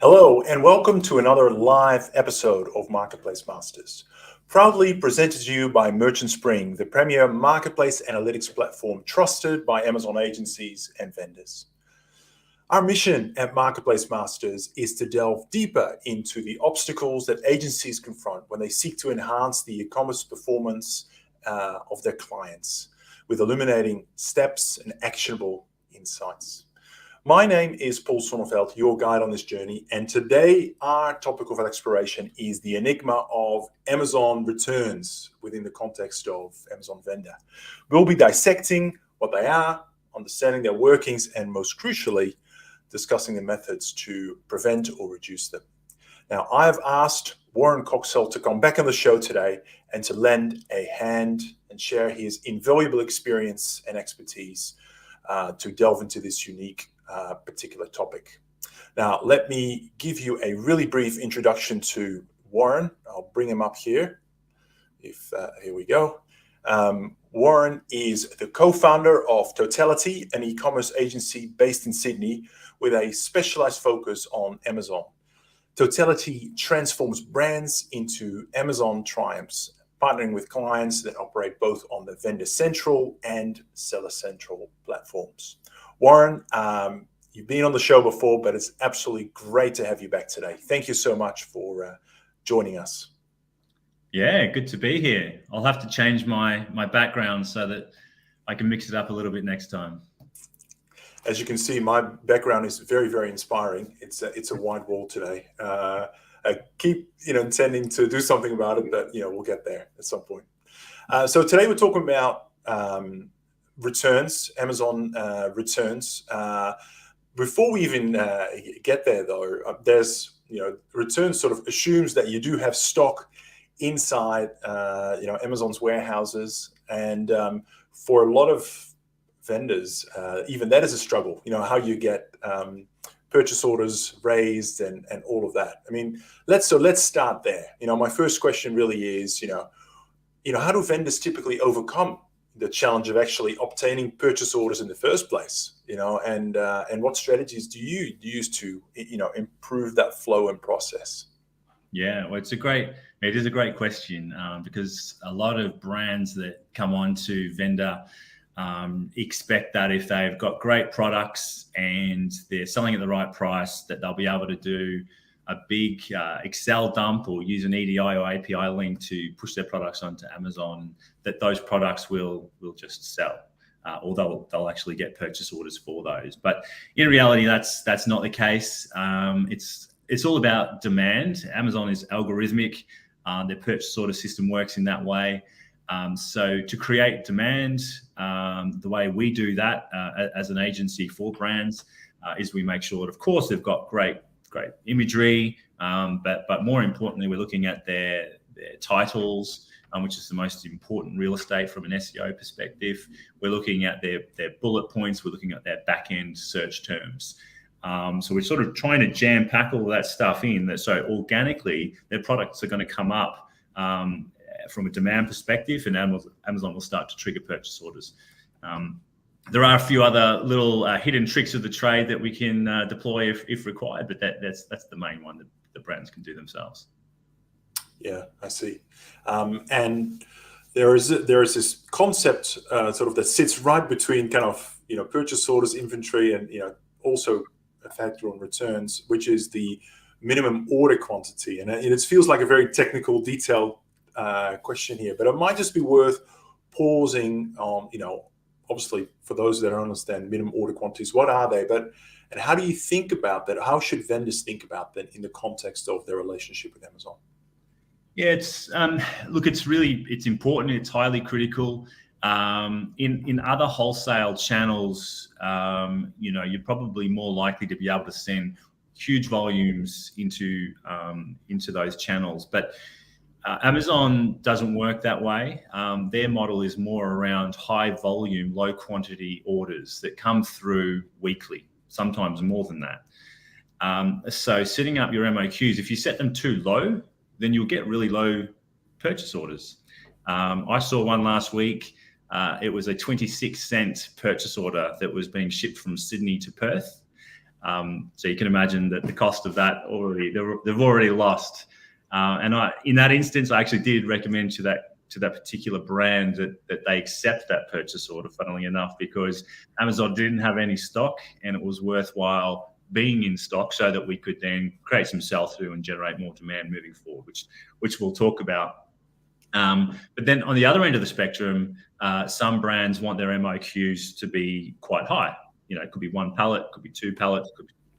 Hello, and welcome to another live episode of Marketplace Masters. Proudly presented to you by Merchant Spring, the premier marketplace analytics platform trusted by Amazon agencies and vendors. Our mission at Marketplace Masters is to delve deeper into the obstacles that agencies confront when they seek to enhance the e-commerce performance of their clients with illuminating steps and actionable insights. My name is Paul Sonneveld, your guide on this journey, and today our topic of exploration is the enigma of Amazon returns within the context of Amazon vendor. We'll be dissecting what they are, understanding their workings, and most crucially, discussing the methods to prevent or reduce them. Now, I've asked Warren Coxell to come back on the show today and to lend a hand and share his invaluable experience and expertise to delve into this unique particular topic. Now, let me give you a really brief introduction to Warren. I'll bring him up here. Here we go. Warren is the co-founder of Totality, an e-commerce agency based in Sydney with a specialized focus on Amazon. Totality transforms brands into Amazon triumphs, partnering with clients that operate both on the Vendor Central and Seller Central platforms. Warren, you've been on the show before, but it's absolutely great to have you back today. Thank you so much for joining us. Yeah, good to be here. I'll have to change my background so that I can mix it up a little bit next time. As you can see, my background is very, very inspiring. It's a white wall today. I keep intending to do something about it, but we'll get there at some point. So today we're talking about returns, Amazon returns. Before we even get there, though, there's returns sort of assumes that you do have stock inside Amazon's warehouses, and for a lot of vendors, even that is a struggle. How you get purchase orders raised and all of that. I mean, let's start there. My first question really is, how do vendors typically overcome the challenge of actually obtaining purchase orders in the first place? And what strategies do you use to improve that flow and process? Yeah, well, it is a great question because a lot of brands that come on to vendor expect that if they've got great products and they're selling at the right price, that they'll be able to do a big Excel dump or use an EDI or API link to push their products onto Amazon, that those products will just sell, or they'll actually get purchase orders for those. But in reality, that's not the case. It's all about demand. Amazon is algorithmic. Their purchase order system works in that way. So to create demand, the way we do that as an agency for brands is we make sure that, of course, they've got great imagery, but more importantly, we're looking at their titles, which is the most important real estate from an SEO perspective. We're looking at their bullet points. We're looking at their back-end search terms. So we're sort of trying to jam pack all that stuff in, so organically their products are going to come up from a demand perspective, and Amazon will start to trigger purchase orders. There are a few other little hidden tricks of the trade that we can deploy if required, but that's the main one that the brands can do themselves. Yeah, I see. And there is this concept sort of that sits right between kind of purchase orders, inventory, and also a factor on returns, which is the minimum order quantity. And it feels like a very technical, detailed question here, but it might just be worth pausing on obviously, for those that don't understand minimum order quantities, what are they? And how do you think about that? How should vendors think about that in the context of their relationship with Amazon? Yeah, it's important. It's highly critical. In other wholesale channels, you're probably more likely to be able to send huge volumes into those channels, but Amazon doesn't work that way. Their model is more around high volume, low quantity orders that come through weekly, sometimes more than that. So setting up your MOQs, if you set them too low, then you'll get really low purchase orders. I saw one last week. It was a 26-cent purchase order that was being shipped from Sydney to Perth. So you can imagine that the cost of that they've already lost. In that instance, I actually did recommend to that particular brand that they accept that purchase order, funnily enough, because Amazon didn't have any stock and it was worthwhile being in stock so that we could then create some sell-through and generate more demand moving forward, which we'll talk about. But then on the other end of the spectrum, some brands want their MOQs to be quite high. It could be 1 pallet, could be 2 pallets,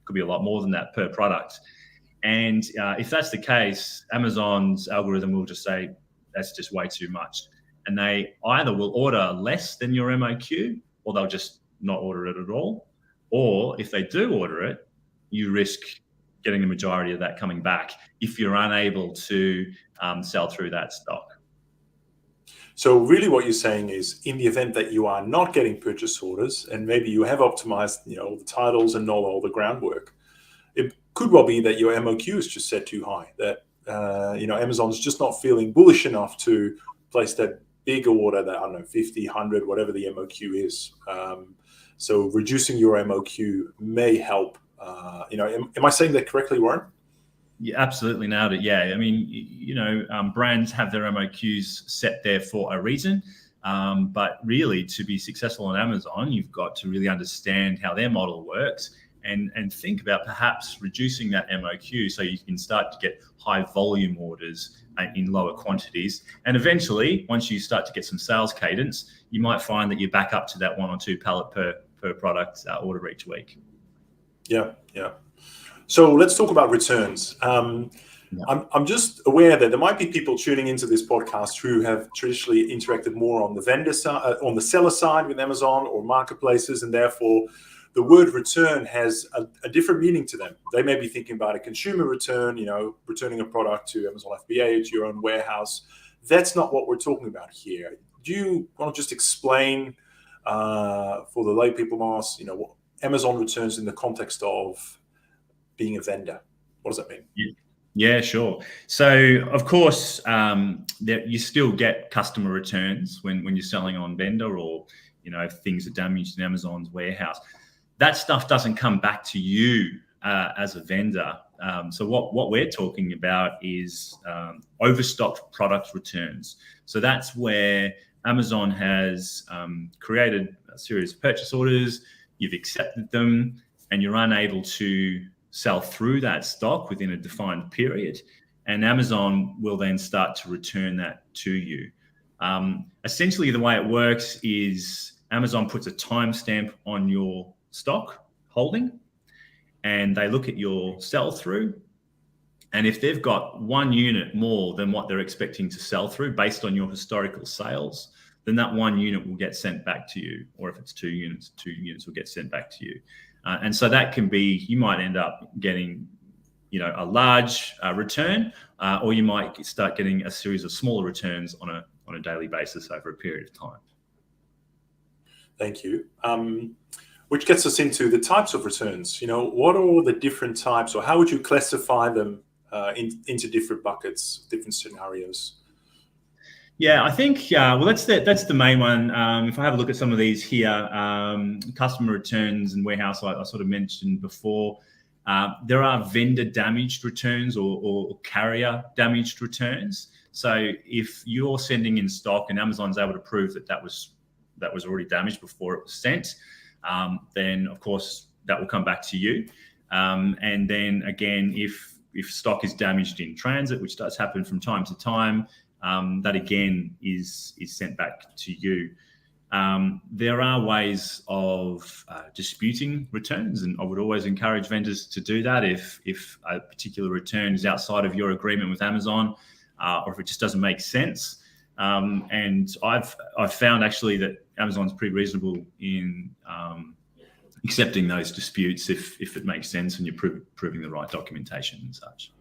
could be a lot more than that per product. And if that's the case, Amazon's algorithm will just say, that's just way too much. And they either will order less than your MOQ, or they'll just not order it at all. Or if they do order it, you risk getting the majority of that coming back if you're unable to sell through that stock. So really what you're saying is, in the event that you are not getting purchase orders and maybe you have optimized all the titles and all the groundwork, it could well be that your MOQ is just set too high, that Amazon's just not feeling bullish enough to place that big order, that, I don't know, 50, 100, whatever the MOQ is. So reducing your MOQ may help. Am I saying that correctly, Warren? Yeah, absolutely nailed it. Yeah, I mean, brands have their MOQs set there for a reason, but really to be successful on Amazon, you've got to really understand how their model works and think about perhaps reducing that MOQ so you can start to get high volume orders in lower quantities. And eventually, once you start to get some sales cadence, you might find that you're back up to that 1 or 2 pallet per product order each week. Yeah. So let's talk about returns. I'm just aware that there might be people tuning into this podcast who have traditionally interacted more on the vendor side, on the seller side with Amazon or marketplaces, and therefore the word return has a different meaning to them. They may be thinking about a consumer return, returning a product to Amazon FBA, to your own warehouse. That's not what we're talking about here. Do you want to just explain for the lay people, Mars, what Amazon returns in the context of being a vendor? What does that mean? Yeah, sure. So, of course, you still get customer returns when you're selling on vendor, or if things are damaged in Amazon's warehouse. That stuff doesn't come back to you as a vendor. So what we're talking about is overstocked product returns. So that's where Amazon has created a series of purchase orders, you've accepted them, and you're unable to sell through that stock within a defined period. And Amazon will then start to return that to you. Essentially, the way it works is Amazon puts a timestamp on your stock holding, and they look at your sell through. And if they've got 1 unit more than what they're expecting to sell through based on your historical sales, then that 1 unit will get sent back to you. Or if it's 2 units, 2 units will get sent back to you. And so that can be, you might end up getting, a large return, or you might start getting a series of smaller returns on a daily basis over a period of time. Thank you. Which gets us into the types of returns. What are all the different types, or how would you classify them into different buckets, different scenarios? Yeah, I think, that's the main one. If I have a look at some of these here, customer returns and warehouse, I sort of mentioned before, there are vendor damaged returns or carrier damaged returns. So if you're sending in stock and Amazon's able to prove that was already damaged before it was sent, then of course that will come back to you. And then again, if stock is damaged in transit, which does happen from time to time, that again is sent back to you. There are ways of disputing returns, and I would always encourage vendors to do that if a particular return is outside of your agreement with Amazon, or if it just doesn't make sense. And I've found actually that Amazon's pretty reasonable in accepting those disputes if it makes sense and you're proving the right documentation and such.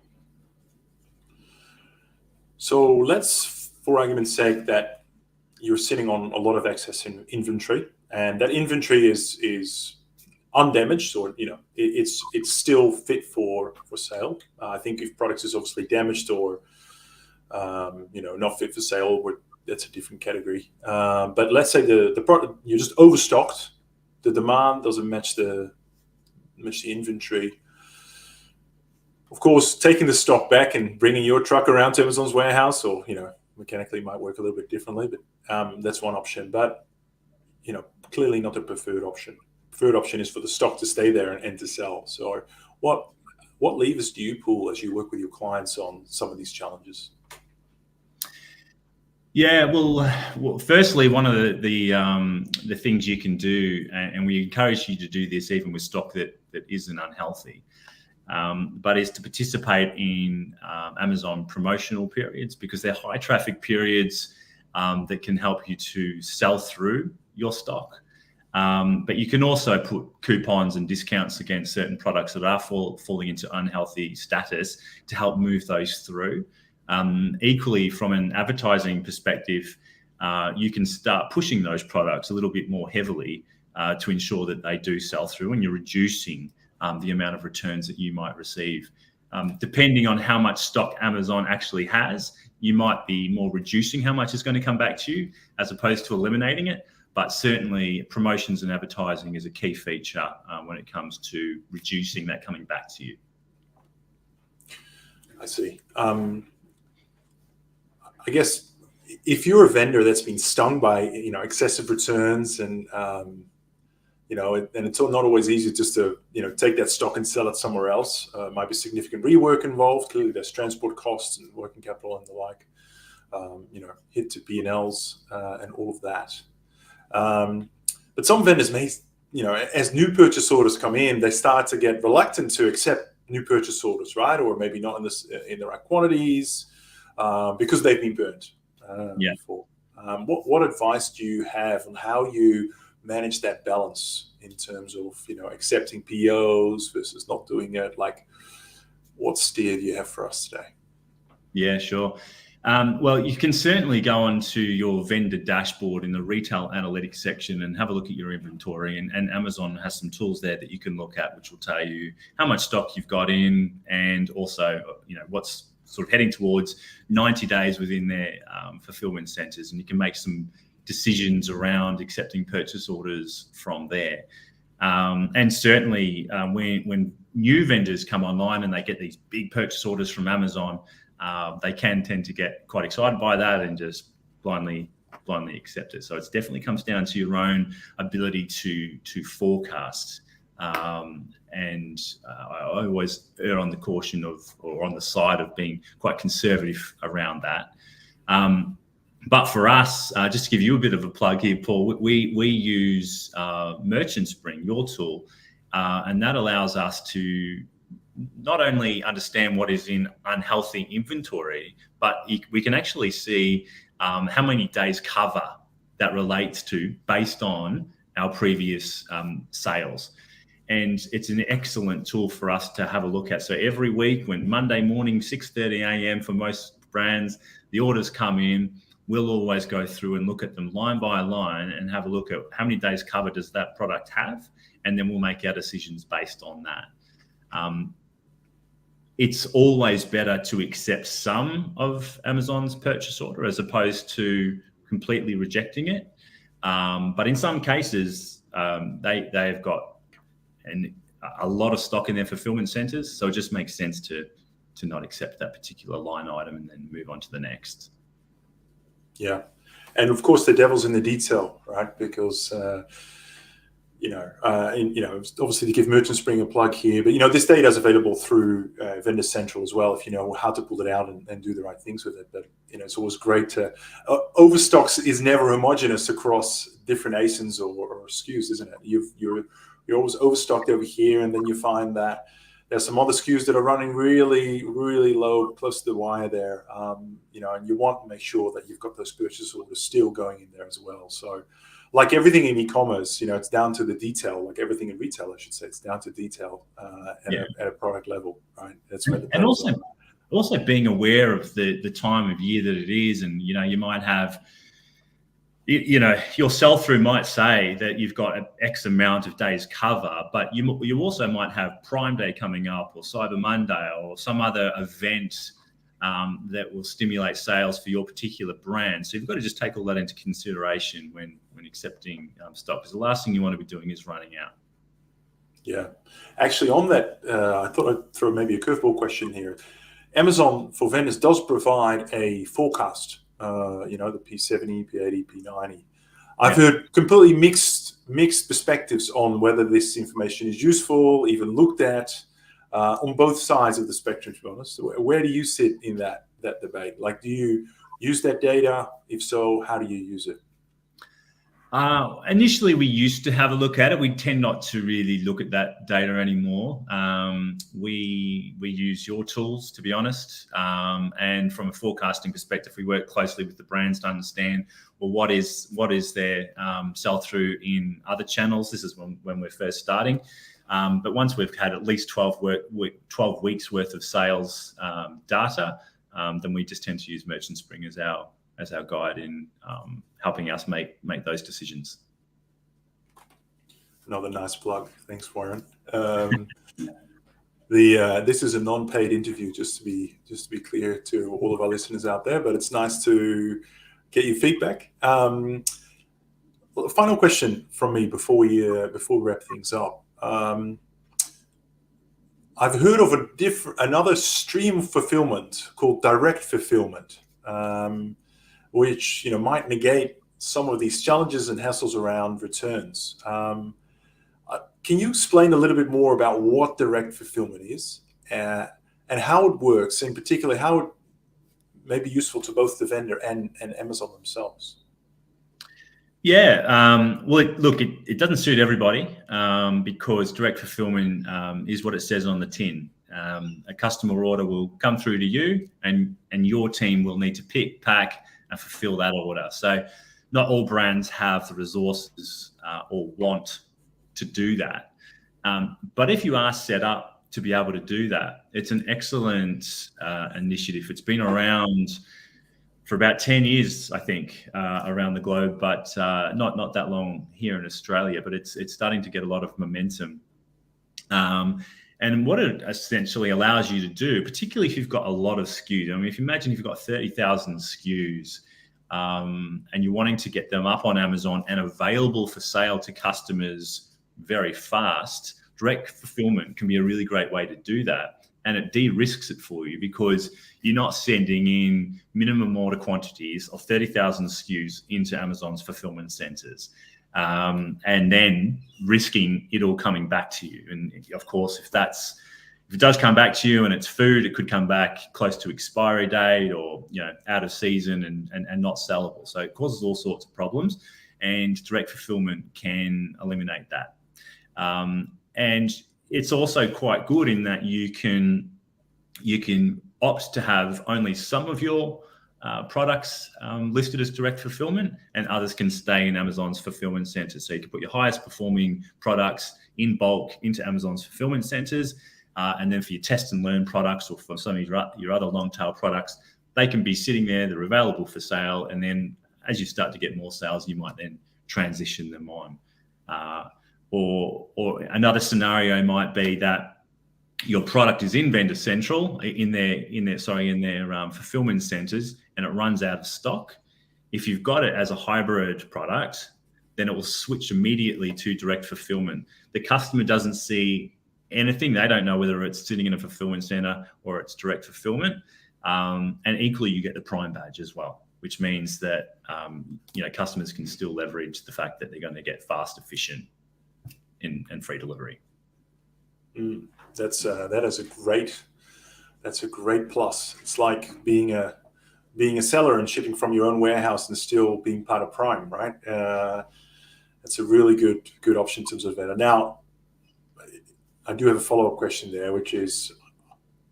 So let's, for argument's sake, that you're sitting on a lot of excess in inventory, and that inventory is undamaged, or it's still fit for sale. I think if products is obviously damaged or not fit for sale, that's a different category. But let's say the product, you're just overstocked. The demand doesn't match the manage the inventory. Of course, taking the stock back and bringing your truck around to Amazon's warehouse, or mechanically might work a little bit differently, but that's one option. But clearly not the preferred option. Preferred option is for the stock to stay there and to sell. So, what levers do you pull as you work with your clients on some of these challenges? Yeah, well, firstly, one of the things you can do, and we encourage you to do this even with stock that isn't unhealthy, but is to participate in Amazon promotional periods, because they're high traffic periods that can help you to sell through your stock. But you can also put coupons and discounts against certain products that are falling into unhealthy status to help move those through. Equally, from an advertising perspective, you can start pushing those products a little bit more heavily to ensure that they do sell through, and you're reducing the amount of returns that you might receive. Depending on how much stock Amazon actually has, you might be more reducing how much is going to come back to you as opposed to eliminating it. But certainly promotions and advertising is a key feature when it comes to reducing that coming back to you. I see. I guess if you're a vendor that's been stung by excessive returns and and it's not always easy just to take that stock and sell it somewhere else. Might be significant rework involved. Clearly, there's transport costs and working capital and the like. Hit to P&Ls and all of that. But some vendors may, as new purchase orders come in, they start to get reluctant to accept new purchase orders, right? Or maybe not in the right quantities because they've been burnt before. What advice do you have on how you manage that balance in terms of accepting POs versus not doing it? Like, what steer do you have for us today? Yeah, sure. Well, you can certainly go onto your vendor dashboard in the retail analytics section and have a look at your inventory. And Amazon has some tools there that you can look at, which will tell you how much stock you've got in, and also, what's sort of heading towards 90 days within their fulfillment centers. And you can make some decisions around accepting purchase orders from there. And certainly when new vendors come online and they get these big purchase orders from Amazon, they can tend to get quite excited by that and just blindly accept it. So it definitely comes down to your own ability to forecast. And I always err on the caution or on the side of being quite conservative around that. But for us, just to give you a bit of a plug here, Paul, we use Merchant Spring, your tool, and that allows us to not only understand what is in unhealthy inventory, but we can actually see how many days cover that relates to based on our previous sales. And it's an excellent tool for us to have a look at. So every week, when Monday morning, 6:30 a.m. for most brands, the orders come in, we'll always go through and look at them line by line and have a look at how many days cover does that product have, and then we'll make our decisions based on that. It's always better to accept some of Amazon's purchase order as opposed to completely rejecting it. But in some cases, they've got a lot of stock in their fulfillment centers, so it just makes sense to not accept that particular line item and then move on to the next. Yeah, and of course the devil's in the detail, right? Because obviously to give Merchant Spring a plug here, but this data is available through Vendor Central as well if you know how to pull it out and do the right things with it. But it's always great to overstocks is never homogenous across different ASINs or SKUs, isn't it? You're always overstocked over here, and then you find that there's some other SKUs that are running really, really low, close to the wire there, and you want to make sure that you've got those purchase orders still going in there as well. So, like everything in e-commerce, it's down to the detail. Like everything in retail, I should say, it's down to detail at a product level, right? That's where the and also being aware of the time of year that it is, and you might have. Your sell-through might say that you've got an X amount of days cover, but you also might have Prime Day coming up, or Cyber Monday, or some other event that will stimulate sales for your particular brand. So you've got to just take all that into consideration when accepting stock, because the last thing you want to be doing is running out. Yeah. Actually, on that, I thought I'd throw maybe a curveball question here. Amazon for vendors does provide a forecast, the P70, P80, P90. I've Yeah. heard completely mixed perspectives on whether this information is useful, even looked at, on both sides of the spectrum, to be honest. Where do you sit in that debate? Like, do you use that data? If so, how do you use it? Initially, we used to have a look at it. We tend not to really look at that data anymore. We use your tools, to be honest. And from a forecasting perspective, we work closely with the brands to understand, well, what is their sell through in other channels. This is when we're first starting. But once we've had at least 12 weeks worth of sales data, then we just tend to use Merchant Spring as our guide in helping us make those decisions. Another nice plug. Thanks, Warren. This is a non-paid interview, just to be clear to all of our listeners out there, but it's nice to get your feedback. Well, final question from me before we wrap things up. I've heard of another stream of fulfillment called direct fulfillment, which might negate some of these challenges and hassles around returns. Can you explain a little bit more about what direct fulfillment is and how it works, in particular, how it may be useful to both the vendor and Amazon themselves? Yeah, well, it doesn't suit everybody because direct fulfillment is what it says on the tin. A customer order will come through to you, and your team will need to pick, pack, and fulfill that order. So not all brands have the resources or want to do that. But if you are set up to be able to do that, it's an excellent initiative. It's been around for about 10 years, I think, around the globe, but not that long here in Australia. But it's starting to get a lot of momentum. And what it essentially allows you to do, particularly if you've got a lot of SKUs, I mean, if you imagine you've got 30,000 SKUs and you're wanting to get them up on Amazon and available for sale to customers very fast, direct fulfillment can be a really great way to do that. And it de-risks it for you because you're not sending in minimum order quantities of 30,000 SKUs into Amazon's fulfillment centers. And then risking it all coming back to you. And of course, if it does come back to you and it's food, it could come back close to expiry date or out of season and not sellable. So it causes all sorts of problems, and direct fulfillment can eliminate that. And it's also quite good in that you can opt to have only some of your products listed as direct fulfillment, and others can stay in Amazon's fulfillment centers. So you can put your highest performing products in bulk into Amazon's fulfillment centers, and then for your test and learn products or for some of your other long tail products, they can be sitting there, they're available for sale, and then as you start to get more sales, you might then transition them on. Or another scenario might be that your product is in Vendor Central in their fulfillment centers, and it runs out of stock. If you've got it as a hybrid product, then it will switch immediately to direct fulfillment. The customer doesn't see anything; they don't know whether it's sitting in a fulfillment center or it's direct fulfillment. And equally, you get the Prime badge as well, which means that customers can still leverage the fact that they're going to get fast, efficient, and free delivery. That's a great plus. It's like being a seller and shipping from your own warehouse and still being part of Prime, right? It's a really good option in terms of that. Now, I do have a follow-up question there, which is,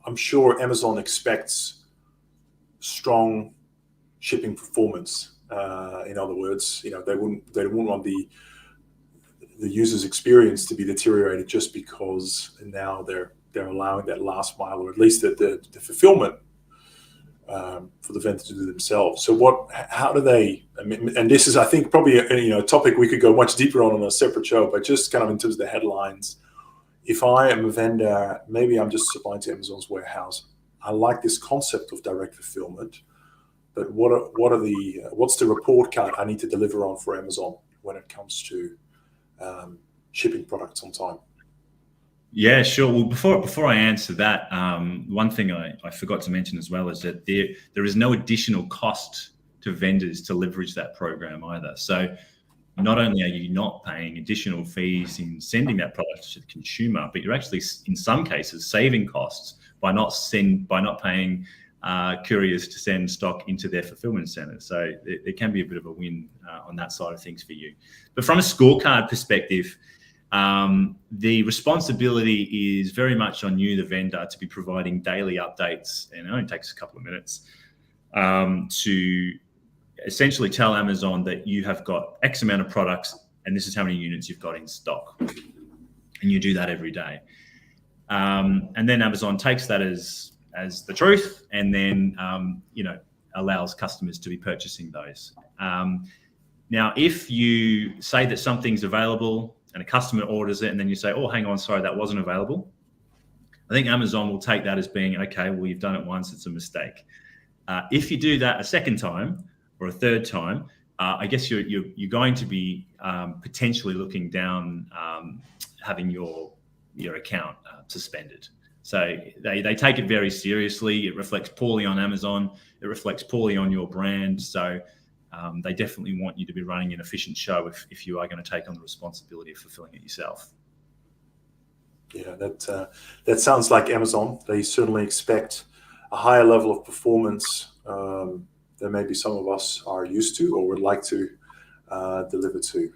I'm sure Amazon expects strong shipping performance. In other words, they wouldn't want the user's experience to be deteriorated just because now they're allowing that last mile, or at least the fulfillment for the vendor to do themselves. So how do they? And this is, I think, probably a topic we could go much deeper on a separate show, but just kind of in terms of the headlines. If I am a vendor, maybe I'm just supplying to Amazon's warehouse. I like this concept of direct fulfillment, but what's the report card I need to deliver on for Amazon when it comes to shipping products on time? Yeah, sure. Well, before I answer that, one thing I forgot to mention as well is that there is no additional cost to vendors to leverage that program either. So not only are you not paying additional fees in sending that product to the consumer, but you're actually, in some cases, saving costs by not paying couriers to send stock into their fulfillment centers. So there can be a bit of a win on that side of things for you. But from a scorecard perspective, the responsibility is very much on you, the vendor, to be providing daily updates, and it only takes a couple of minutes to essentially tell Amazon that you have got X amount of products and this is how many units you've got in stock. And you do that every day. And then Amazon takes that as the truth and then, allows customers to be purchasing those. Now, if you say that something's available and a customer orders it and then you say, oh, hang on, sorry, that wasn't available, I think Amazon will take that as being, okay, well, you've done it once, it's a mistake. If you do that a second time or a third time, I guess you're going to be potentially looking down, having your account suspended. So they take it very seriously. It reflects poorly on Amazon. It reflects poorly on your brand. So they definitely want you to be running an efficient show if you are going to take on the responsibility of fulfilling it yourself. Yeah, that sounds like Amazon. They certainly expect a higher level of performance than maybe some of us are used to or would like to deliver to.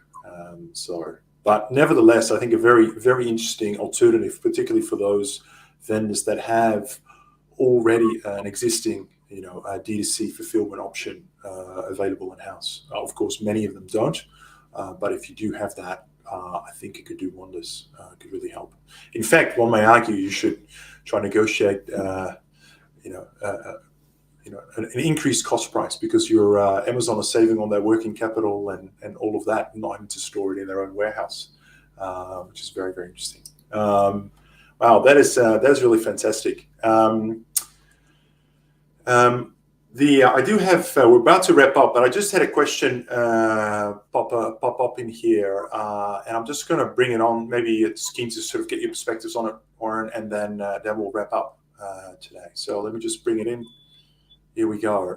But nevertheless, I think a very, very interesting alternative, particularly for those vendors that have already an existing, a D2C fulfillment option available in-house. Of course, many of them don't, but if you do have that, I think it could do wonders. It could really help. In fact, one may argue you should try to negotiate, an increased cost price because your Amazon is saving on their working capital and all of that, not having to store it in their own warehouse, which is very, very interesting. Wow, that's really fantastic. I do have. We're about to wrap up, but I just had a question pop up in here, and I'm just going to bring it on. Maybe it's keen to sort of get your perspectives on it, Warren, and then we'll wrap up today. So let me just bring it in. Here we go.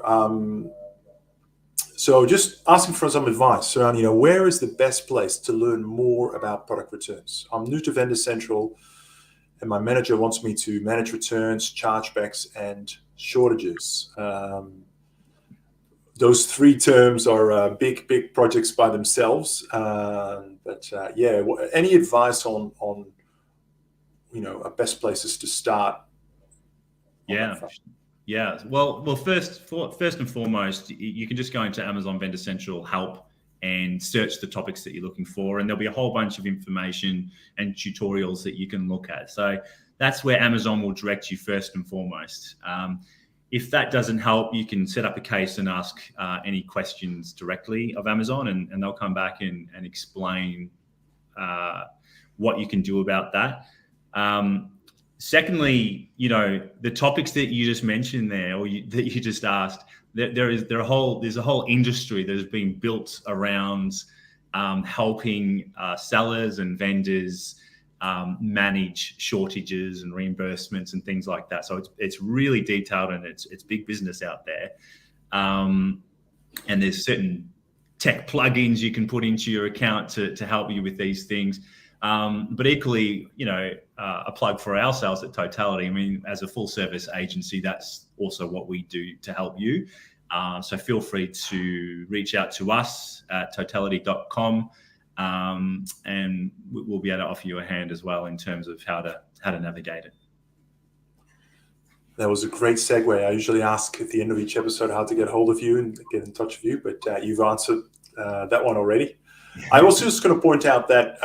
So just asking for some advice around, where is the best place to learn more about product returns? I'm new to Vendor Central, and my manager wants me to manage returns, chargebacks, and shortages. Those three terms are big projects by themselves. Any advice on best places to start? Yeah. Well, first and foremost, you can just go into Amazon Vendor Central Help and search the topics that you're looking for, and there'll be a whole bunch of information and tutorials that you can look at. So that's where Amazon will direct you first and foremost. If that doesn't help, you can set up a case and ask any questions directly of Amazon, and they'll come back and explain what you can do about that. Secondly, the topics that you just mentioned there, or that you just asked, there's a whole industry that has been built around helping sellers and vendors manage shortages and reimbursements and things like that. So it's really detailed and it's big business out there. And there's certain tech plugins you can put into your account to help you with these things. But equally, a plug for ourselves at Totality. I mean, as a full service agency, that's also what we do to help you. So feel free to reach out to us at totality.com, and we'll be able to offer you a hand as well in terms of how to navigate it. That was a great segue. I usually ask at the end of each episode how to get hold of you and get in touch with you, but you've answered that one already. I also just going to point out that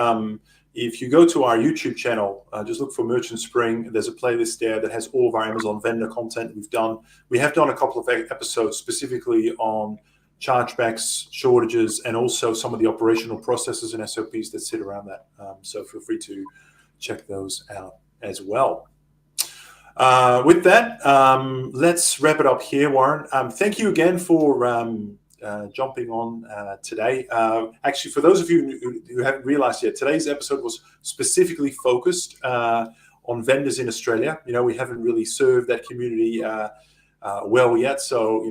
if you go to our YouTube channel, just look for Merchant Spring. There's a playlist there that has all of our Amazon vendor content we've done. We have done a couple of episodes specifically on chargebacks, shortages, and also some of the operational processes and SOPs that sit around that. So feel free to check those out as well. With that, let's wrap it up here, Warren. Thank you again for jumping on today. Actually, for those of you who haven't realized yet, today's episode was specifically focused on vendors in Australia. We haven't really served that community well yet. So,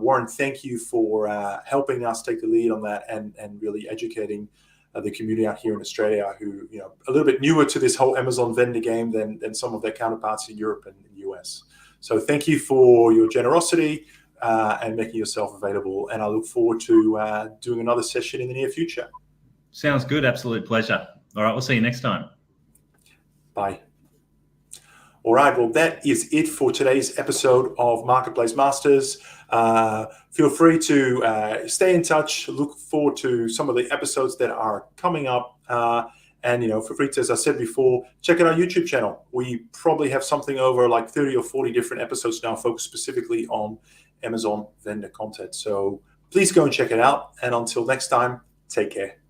Warren, thank you for helping us take the lead on that and really educating the community out here in Australia who, a little bit newer to this whole Amazon vendor game than some of their counterparts in Europe and the US. So thank you for your generosity and making yourself available. And I look forward to doing another session in the near future. Sounds good. Absolute pleasure. All right. We'll see you next time. Bye. All right, well, that is it for today's episode of Marketplace Masters. Feel free to stay in touch. Look forward to some of the episodes that are coming up. And, feel free to, as I said before, check out our YouTube channel. We probably have something over like 30 or 40 different episodes now focused specifically on Amazon vendor content. So please go and check it out. And until next time, take care.